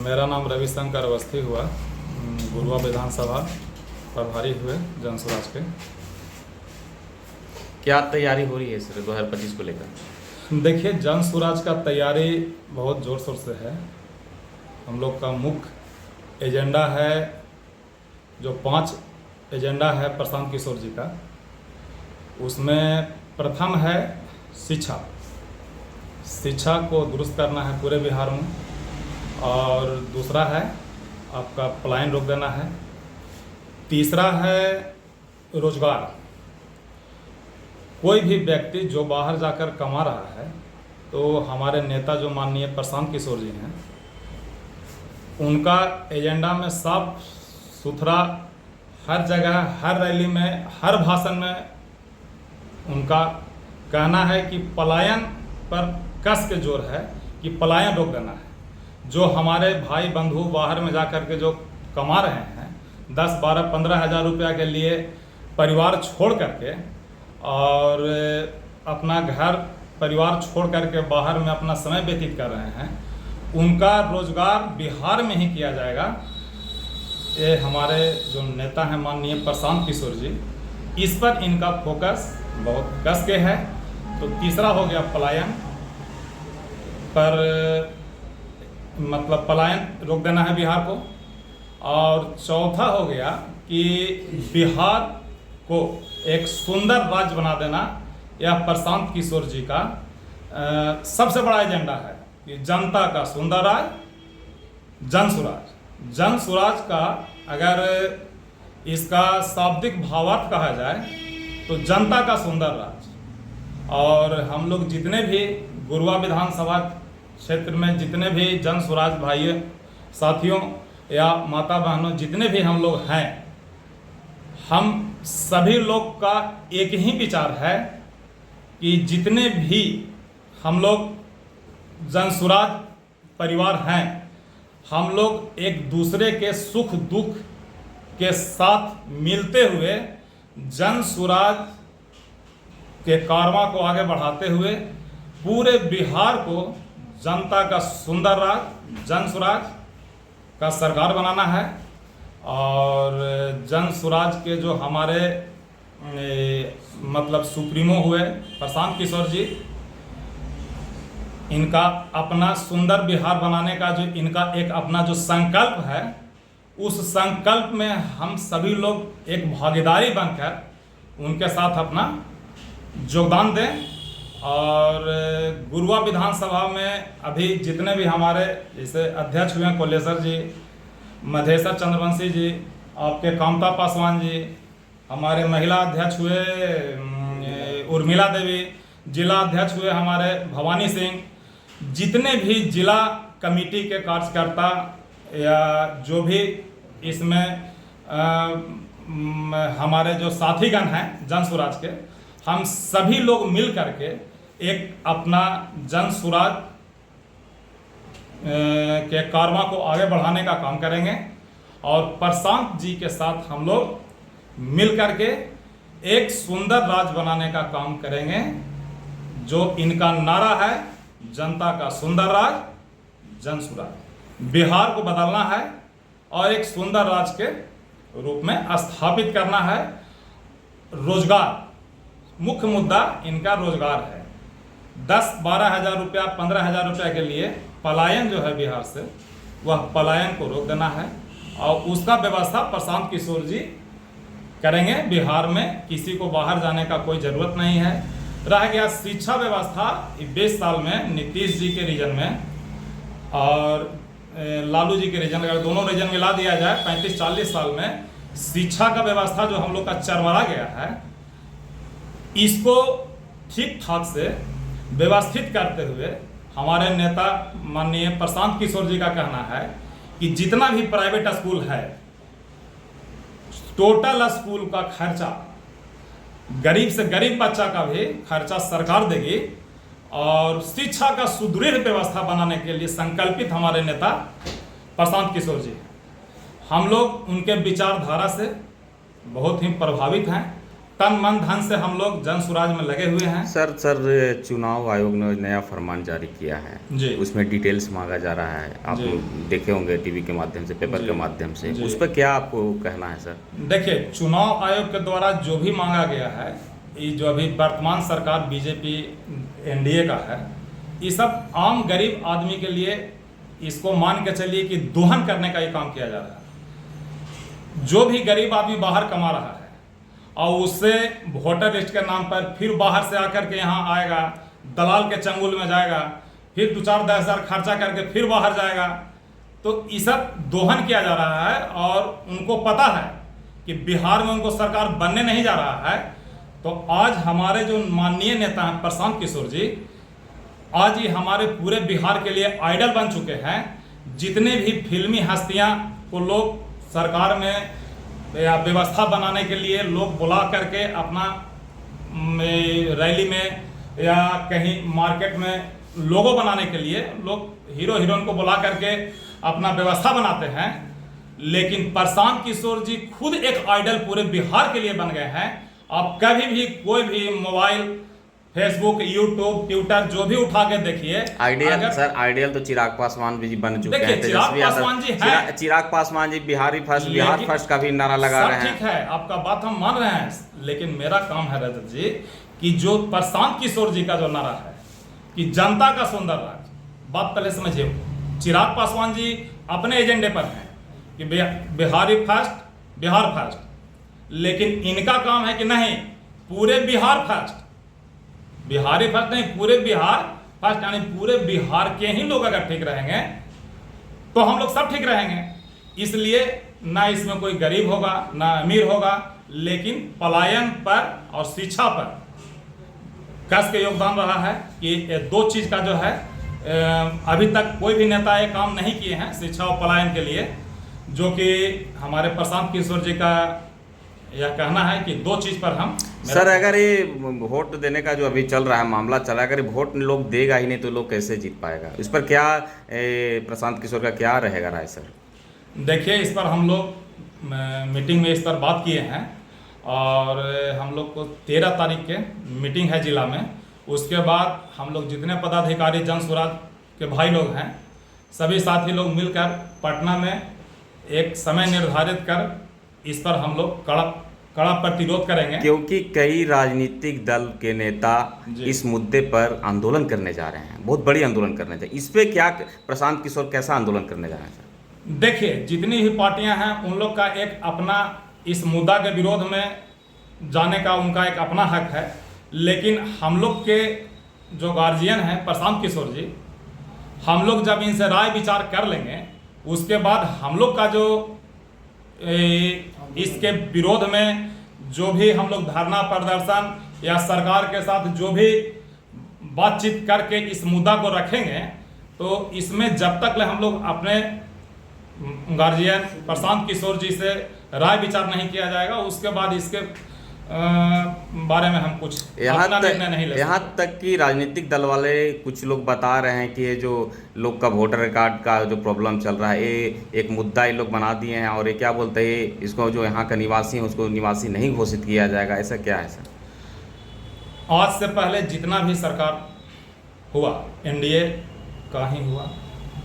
मेरा नाम रविशंकर अवस्थी हुआ। गुरुआ विधानसभा प्रभारी हुए जन स्वराज के। क्या तैयारी हो रही है सर 2025 को लेकर? देखिए, जन स्वराज का तैयारी बहुत ज़ोर शोर से है। हम लोग का मुख्य एजेंडा है, जो 5 एजेंडा है प्रशांत किशोर जी का, उसमें प्रथम है शिक्षा को दुरुस्त करना है पूरे बिहार में। और दूसरा है आपका पलायन रोक देना है। तीसरा है रोजगार। कोई भी व्यक्ति जो बाहर जाकर कमा रहा है, तो हमारे नेता जो माननीय प्रशांत किशोर जी हैं, उनका एजेंडा में साफ सुथरा हर जगह, हर रैली में, हर भाषण में उनका कहना है कि पलायन पर कस के जोर है कि पलायन रोक देना है। जो हमारे भाई बंधु बाहर में जाकर के जो कमा रहे हैं 10, 12, 15 हज़ार रुपया के लिए परिवार छोड़ करके, और अपना घर परिवार छोड़ करके बाहर में अपना समय व्यतीत कर रहे हैं, उनका रोजगार बिहार में ही किया जाएगा। ये हमारे जो नेता हैं माननीय प्रशांत किशोर जी, इस पर इनका फोकस बहुत कस के है। तो तीसरा हो गया पलायन पर, मतलब पलायन रोक देना है बिहार को। और चौथा हो गया कि बिहार को एक सुंदर राज्य बना देना। यह प्रशांत किशोर जी का सबसे बड़ा एजेंडा है कि जनता का सुंदर राज्य, जन स्वराज। जन स्वराज का अगर इसका शाब्दिक भावार्थ कहा जाए तो जनता का सुंदर राज्य। और हम लोग जितने भी गुरुआ विधानसभा क्षेत्र में जितने भी जन स्वराज भाइयों, साथियों या माता बहनों, जितने भी हम लोग हैं, हम सभी लोग का एक ही विचार है कि जितने भी हम लोग जन स्वराज परिवार हैं, हम लोग एक दूसरे के सुख दुख के साथ मिलते हुए जन स्वराज के कारवां को आगे बढ़ाते हुए पूरे बिहार को जनता का सुंदर राज, जन स्वराज का सरकार बनाना है। और जन स्वराज के जो हमारे मतलब सुप्रीमो हुए प्रशांत किशोर जी, इनका अपना सुंदर बिहार बनाने का जो इनका एक अपना जो संकल्प है, उस संकल्प में हम सभी लोग एक भागीदारी बनकर उनके साथ अपना योगदान दें। और गुरुआ विधानसभा में अभी जितने भी हमारे जैसे अध्यक्ष हुए कोलेश्वर जी, मधेश्वर चंद्रवंशी जी, आपके कामता पासवान जी, हमारे महिला अध्यक्ष हुए उर्मिला देवी, जिला अध्यक्ष हुए हमारे भवानी सिंह, जितने भी जिला कमेटी के कार्यकर्ता या जो भी इसमें हमारे जो साथीगण हैं जन स्वराज के, हम सभी लोग मिल करके एक अपना जन स्वराज के कारवां को आगे बढ़ाने का काम करेंगे। और प्रशांत जी के साथ हम लोग मिल करके एक सुंदर राज्य बनाने का काम करेंगे। जो इनका नारा है, जनता का सुंदर राज, जन स्वराज। बिहार को बदलना है और एक सुंदर राज्य के रूप में स्थापित करना है। रोजगार, मुख्य मुद्दा इनका रोजगार है। 10, 12 हज़ार रुपया, 15 हज़ार रुपया के लिए पलायन जो है बिहार से, वह पलायन को रोक देना है। और उसका व्यवस्था प्रशांत किशोर जी करेंगे। बिहार में किसी को बाहर जाने का कोई ज़रूरत नहीं है। रह गया शिक्षा व्यवस्था, 20 साल में नीतीश जी के रीजन में और लालू जी के रीजन, अगर दोनों रीजन मिला दिया जाए 35-40 साल में शिक्षा का व्यवस्था जो हम लोग का चरमरा गया है, इसको ठीक ठाक से व्यवस्थित करते हुए हमारे नेता माननीय प्रशांत किशोर जी का कहना है कि जितना भी प्राइवेट स्कूल है, टोटल स्कूल का खर्चा, गरीब से गरीब बच्चा का भी खर्चा सरकार देगी। और शिक्षा का सुदृढ़ व्यवस्था बनाने के लिए संकल्पित हमारे नेता प्रशांत किशोर जी। हम लोग उनके विचारधारा से बहुत ही प्रभावित हैं। तन मन धन से हम लोग जन सुराज में लगे हुए हैं। सर चुनाव आयोग ने नया फरमान जारी किया है जी। उसमें डिटेल्स मांगा जा रहा है, आप जी। देखे होंगे टीवी के माध्यम से, पेपर जी। के माध्यम से, जी। उस पर क्या आपको कहना है सर? देखिए, चुनाव आयोग के द्वारा जो भी मांगा गया है, ये जो अभी वर्तमान सरकार बीजेपी एनडीए का है, ये सब आम गरीब आदमी के लिए इसको मान के चलिए कि दोहन करने का ये काम किया जा रहा है। जो भी गरीब आदमी बाहर कमा रहा है और उससे वोटर लिस्ट के नाम पर फिर बाहर से आकर के यहाँ आएगा, दलाल के चंगुल में जाएगा, फिर 2-4-10 हज़ार खर्चा करके फिर बाहर जाएगा, तो ये सब दोहन किया जा रहा है। और उनको पता है कि बिहार में उनको सरकार बनने नहीं जा रहा है। तो आज हमारे जो माननीय नेता हैं प्रशांत किशोर जी, आज ये हमारे पूरे बिहार के लिए आइडल बन चुके हैं। जितने भी फिल्मी हस्तियां को लोग सरकार में या व्यवस्था बनाने के लिए लोग बुला करके अपना रैली में या कहीं मार्केट में लोगो बनाने के लिए लोग हीरो हीरोइन को बुला करके अपना व्यवस्था बनाते हैं, लेकिन प्रशांत किशोर जी खुद एक आइडल पूरे बिहार के लिए बन गए हैं। आप कभी भी कोई भी मोबाइल, फेसबुक, यूट्यूब, ट्विटर जो भी उठा के देखिए, आइडियल सर, आइडियल तो चिराग पासवान भी बन चुके हैं। चिराग पासवान जी हैं, चिराग पासवान जी बिहार फर्स्ट का भी नारा लगा रहे हैं। ठीक है, आपका बात हम मान रहे हैं, लेकिन मेरा काम है रजत जी कि जो प्रशांत किशोर जी का जो नारा है कि जनता का सुंदर राज, बात पहले समझिए। चिराग पासवान जी अपने एजेंडे पर हैं कि बिहारी फर्स्ट, बिहार फर्स्ट, लेकिन इनका काम है कि नहीं पूरे बिहार फर्स्ट, बिहारी फर्स्ट नहीं, पूरे बिहार फर्स्ट, यानी पूरे बिहार के ही लोग अगर ठीक रहेंगे तो हम लोग सब ठीक रहेंगे। इसलिए ना इसमें कोई गरीब होगा ना अमीर होगा, लेकिन पलायन पर और शिक्षा पर कस के योगदान रहा है कि ये दो चीज का जो है अभी तक कोई भी नेता ये काम नहीं किए हैं शिक्षा और पलायन के लिए, जो कि हमारे प्रशांत किशोर जी का यह कहना है कि दो चीज पर हम। सर अगर ये वोट देने का जो अभी चल रहा है मामला चला, अगर वोट लोग देगा ही नहीं तो लोग कैसे जीत पाएगा? इस पर क्या प्रशांत किशोर का क्या रहेगा राय सर? देखिए, इस पर हम लोग मीटिंग में इस पर बात किए हैं और हम लोग को 13 तारीख के मीटिंग है जिला में। उसके बाद हम लोग जितने पदाधिकारी जन सुराज के भाई लोग हैं, सभी साथी लोग मिलकर पटना में एक समय निर्धारित कर इस पर हम लोग कड़ा प्रतिरोध करेंगे, क्योंकि कई राजनीतिक दल के नेता इस मुद्दे पर आंदोलन करने जा रहे हैं, बहुत बड़ी आंदोलन करने जा रहे हैं। इस पे क्या प्रशांत किशोर कैसा आंदोलन करने जा रहे हैं सर? देखिए, जितनी भी पार्टियां हैं उन लोग का एक अपना इस मुद्दा के विरोध में जाने का उनका एक अपना हक है, लेकिन हम लोग के जो गार्जियन हैं प्रशांत किशोर जी, हम लोग जब इनसे राय विचार कर लेंगे उसके बाद हम लोग का जो इसके विरोध में जो भी हम लोग धरना प्रदर्शन या सरकार के साथ जो भी बातचीत करके इस मुद्दा को रखेंगे, तो इसमें जब तक हम लोग अपने गार्जियन प्रशांत किशोर जी से राय विचार नहीं किया जाएगा, उसके बाद इसके बारे में हम कुछ अपना निर्णय नहीं ले सकते। यहाँ तक कि राजनीतिक दल वाले कुछ लोग बता रहे हैं कि ये जो लोग का वोटर कार्ड का जो प्रॉब्लम चल रहा है, ये एक मुद्दा ये लोग बना दिए हैं और ये क्या बोलते हैं, इसको जो यहाँ का निवासी है उसको निवासी नहीं घोषित किया जाएगा। ऐसा क्या है सर? आज से पहले जितना भी सरकार हुआ, एनडीए का ही हुआ,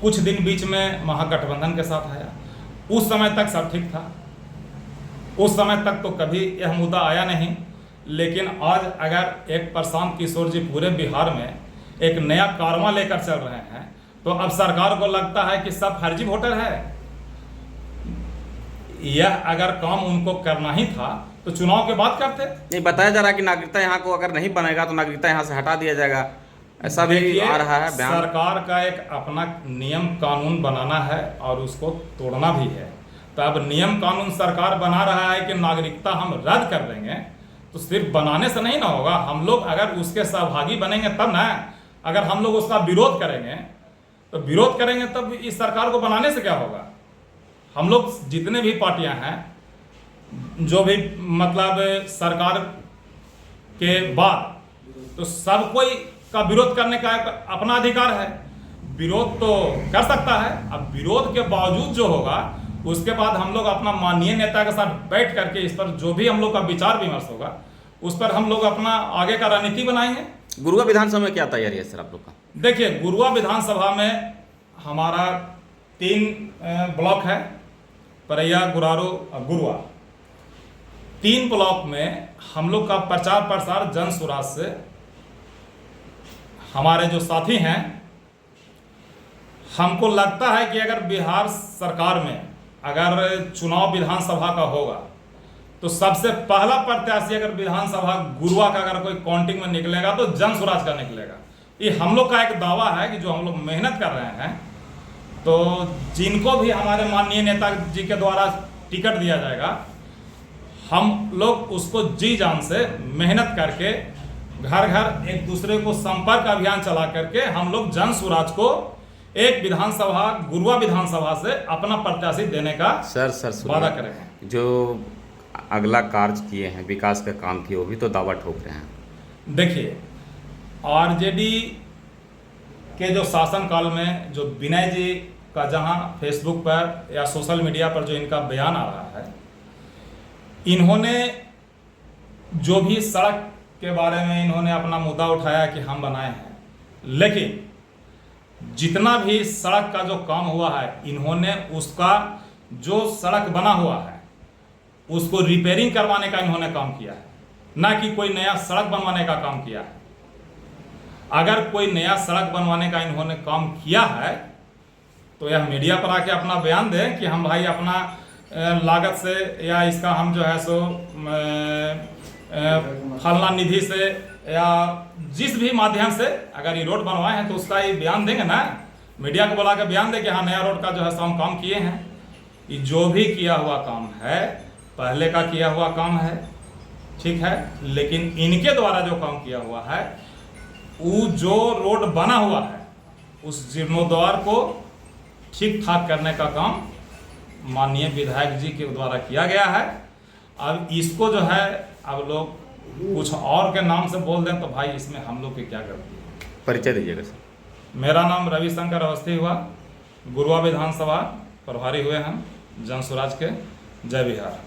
कुछ दिन बीच में महागठबंधन के साथ आया, उस समय तक सब ठीक था, उस समय तक तो कभी यह मुद्दा आया नहीं। लेकिन आज अगर एक प्रशांत किशोर जी पूरे बिहार में एक नया कारवां लेकर चल रहे हैं, तो अब सरकार को लगता है कि सब फर्जी वोटर है। यह अगर काम उनको करना ही था तो चुनाव के बाद करते। नहीं, बताया जा रहा है कि नागरिकता यहाँ को अगर नहीं बनेगा तो नागरिकता यहाँ से हटा दिया जाएगा, ऐसा भी आ रहा है बयान। सरकार का एक अपना नियम कानून बनाना है और उसको तोड़ना भी है। तो अब नियम कानून सरकार बना रहा है कि नागरिकता हम रद्द कर देंगे, तो सिर्फ बनाने से नहीं ना होगा। हम लोग अगर उसके सहभागी बनेंगे तब ना, अगर हम लोग उसका विरोध करेंगे तो विरोध करेंगे तब इस सरकार को बनाने से क्या होगा। हम लोग जितने भी पार्टियां हैं, जो भी मतलब सरकार के बाद, तो सब कोई का विरोध करने का अपना अधिकार है, विरोध तो कर सकता है। अब विरोध के बावजूद जो होगा उसके बाद हम लोग अपना माननीय नेता के साथ बैठ करके इस पर जो भी हम लोग का विचार विमर्श होगा उस पर हम लोग अपना आगे का रणनीति बनाएंगे। गुरुआ विधानसभा में क्या तैयारी है सर आप लोग का? देखिए, गुरुआ विधानसभा में हमारा 3 ब्लॉक है, परैया, गुरारू और गुरुआ। 3 ब्लॉक में हम लोग का प्रचार प्रसार जन स्वराज से हमारे जो साथी हैं, हमको लगता है कि अगर बिहार सरकार में अगर चुनाव विधानसभा का होगा तो सबसे पहला प्रत्याशी अगर विधानसभा गुरुआ का अगर कोई काउंटिंग में निकलेगा तो जन स्वराज का निकलेगा। ये हम लोग का एक दावा है कि जो हम लोग मेहनत कर रहे हैं, तो जिनको भी हमारे माननीय नेता जी के द्वारा टिकट दिया जाएगा, हम लोग उसको जी जान से मेहनत करके घर घर एक दूसरे को संपर्क अभियान चला करके हम लोग जन स्वराज को एक विधानसभा गुरुआ विधानसभा से अपना प्रत्याशी देने का सर वादा करेंगे। जो अगला कार्य किए हैं, विकास का काम किए, वो भी तो दावा ठोक रहे हैं। देखिए, आरजेडी के जो शासनकाल में जो विनय जी का जहां फेसबुक पर या सोशल मीडिया पर जो इनका बयान आ रहा है, इन्होंने जो भी सड़क के बारे में इन्होंने अपना मुद्दा उठाया कि हम बनाए हैं, लेकिन जितना भी सड़क का जो काम हुआ है, इन्होंने उसका जो सड़क बना हुआ है उसको रिपेयरिंग करवाने का इन्होंने काम किया है, ना कि कोई नया सड़क बनवाने का काम किया है। अगर कोई नया सड़क बनवाने का इन्होंने काम किया है तो यह मीडिया पर आके अपना बयान दें कि हम भाई अपना लागत से या इसका हम जो है सो फलना निधि से या जिस भी माध्यम से अगर ये रोड बनवाए हैं तो उसका ये बयान देंगे ना, मीडिया को बुला के बयान दें कि हाँ नया रोड का जो है सो हम काम किए हैं। ये जो भी किया हुआ काम है पहले का किया हुआ काम है, ठीक है, लेकिन इनके द्वारा जो काम किया हुआ है, वो जो रोड बना हुआ है उस जीर्णोद्वार को ठीक ठाक करने का काम माननीय विधायक जी के द्वारा किया गया है। अब इसको जो है अब लोग कुछ और के नाम से बोल दें तो भाई इसमें हम लोग की क्या गलती है। परिचय दीजिएगा सर। मेरा नाम रविशंकर अवस्थी हुआ, गुरुआ विधानसभा प्रभारी हुए हैं जन स्वराज के। जय बिहार।